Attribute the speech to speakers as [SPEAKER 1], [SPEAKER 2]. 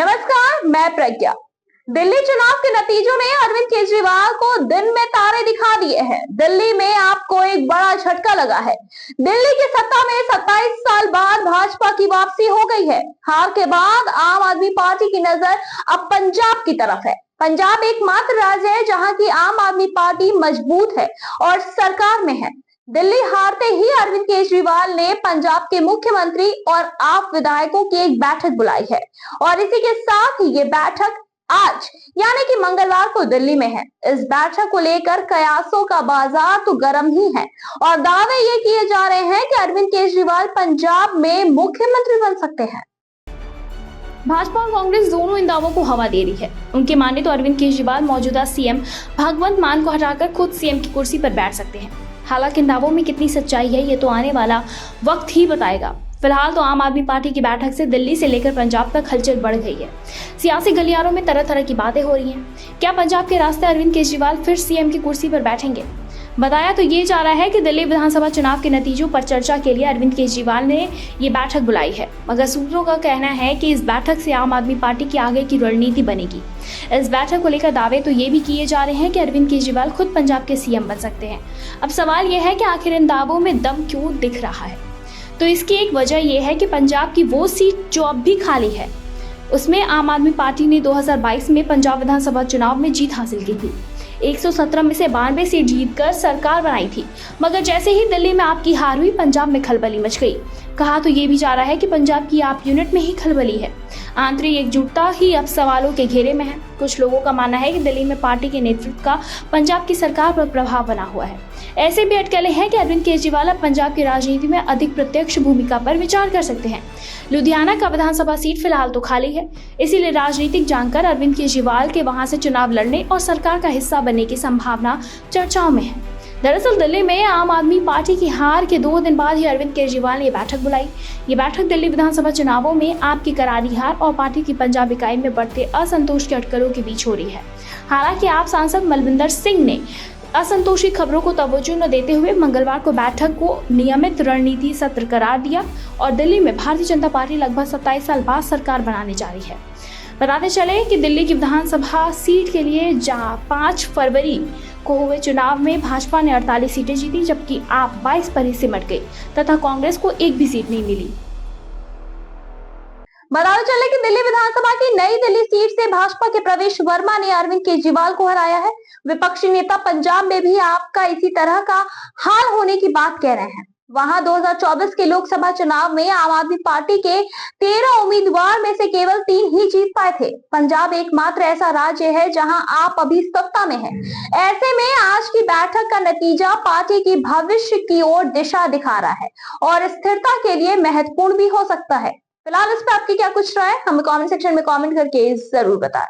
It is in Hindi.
[SPEAKER 1] नमस्कार, मैं प्रज्ञा। दिल्ली चुनाव के नतीजों ने अरविंद केजरीवाल को दिन में तारे दिखा दिए हैं। दिल्ली में आपको एक बड़ा झटका लगा है। दिल्ली की सत्ता में 27 साल बाद भाजपा की वापसी हो गई है। हार के बाद आम आदमी पार्टी की नजर अब पंजाब की तरफ है। पंजाब एकमात्र राज्य है जहां की आम आदमी पार्टी मजबूत है और सरकार में है। दिल्ली हारते ही अरविंद केजरीवाल ने पंजाब के मुख्यमंत्री और आप विधायकों की एक बैठक बुलाई है और इसी के साथ ये बैठक आज यानी कि मंगलवार को दिल्ली में है। इस बैठक को लेकर कयासों का बाजार तो गर्म ही है और दावे ये किए जा रहे हैं कि अरविंद केजरीवाल पंजाब में मुख्यमंत्री बन सकते हैं।
[SPEAKER 2] भाजपा और कांग्रेस दोनों इन दावों को हवा दे रही है। उनके माने तो अरविंद केजरीवाल मौजूदा सीएम भगवंत मान को हटाकर खुद सीएम की कुर्सी पर बैठ सकते हैं। हालांकि इन दावों में कितनी सच्चाई है ये तो आने वाला वक्त ही बताएगा। फिलहाल तो आम आदमी पार्टी की बैठक से दिल्ली से लेकर पंजाब तक हलचल बढ़ गई है। सियासी गलियारों में तरह तरह की बातें हो रही हैं। क्या पंजाब के रास्ते अरविंद केजरीवाल फिर सीएम की कुर्सी पर बैठेंगे? बताया तो ये जा रहा है कि दिल्ली विधानसभा चुनाव के नतीजों पर चर्चा के लिए अरविंद केजरीवाल ने ये बैठक बुलाई है, मगर सूत्रों का कहना है कि इस बैठक से आम आदमी पार्टी की आगे की रणनीति बनेगी। इस बैठक को लेकर दावे तो ये भी किए जा रहे हैं कि अरविंद केजरीवाल खुद पंजाब के सीएम बन सकते हैं। अब सवाल यह है कि आखिर इन दावों में दम क्यों दिख रहा है? तो इसकी एक वजह यह है कि पंजाब की वो सीट जो अब भी खाली है, उसमें आम आदमी पार्टी ने 2022 में पंजाब विधानसभा चुनाव में जीत हासिल की थी। 117 में से 92 सीट जीतकर सरकार बनाई थी, मगर जैसे ही दिल्ली में आप की हार हुई, पंजाब में खलबली मच गई। कहा तो ये भी जा रहा है कि पंजाब की आप यूनिट में ही खलबली है। आंतरिक एकजुटता ही अब सवालों के घेरे में है। कुछ लोगों का मानना है कि दिल्ली में पार्टी के नेतृत्व का पंजाब की सरकार पर प्रभाव बना हुआ है। ऐसे भी अटकलें हैं कि अरविंद केजरीवाल अब पंजाब की राजनीति में अधिक प्रत्यक्ष भूमिका पर विचार कर सकते हैं। लुधियाना का विधानसभा सीट फिलहाल तो खाली है, इसीलिए राजनीतिक जानकर अरविंद केजरीवाल के वहां से चुनाव लड़ने और सरकार का हिस्सा बनने की संभावना चर्चाओं में है। दरअसल दिल्ली में आम आदमी पार्टी की हार के 2 दिन बाद ही अरविंद केजरीवाल ने बैठक बुलाई। ये बैठक दिल्ली विधानसभा चुनावों में आपकी करारी हार और पार्टी की पंजाब इकाई में बढ़ते असंतोष के अटकलों के बीच हो रही है। हालांकि आप सांसद मलविंदर सिंह ने असंतोषी खबरों को तवज्जो न देते हुए मंगलवार को बैठक को नियमित रणनीति सत्र करार दिया और दिल्ली में भारतीय जनता पार्टी लगभग 27 साल बाद सरकार बनाने जा रही है। बताते चले कि दिल्ली की विधानसभा सीट के लिए जहां 5 फरवरी को हुए चुनाव में भाजपा ने 48 सीटें जीती, जबकि आप 22 पर ही सिमट गई तथा कांग्रेस को एक भी सीट नहीं मिली।
[SPEAKER 1] बताते चले कि दिल्ली विधानसभा की नई दिल्ली सीट से भाजपा के प्रवेश वर्मा ने अरविंद केजरीवाल को हराया है। विपक्षी नेता पंजाब में भी आपका इसी तरह का हाल होने की बात कह रहे हैं। वहां 2024 के लोकसभा चुनाव में आम आदमी पार्टी के 13 उम्मीदवार में से केवल 3 ही जीत पाए थे। पंजाब एकमात्र ऐसा राज्य है जहां आप अभी सत्ता में हैं। ऐसे में आज की बैठक का नतीजा पार्टी की भविष्य की ओर दिशा दिखा रहा है और स्थिरता के लिए महत्वपूर्ण भी हो सकता है। फिलहाल इस पर आपकी क्या कुछ राय, हमें कमेंट सेक्शन में कमेंट करके जरूर बताएं।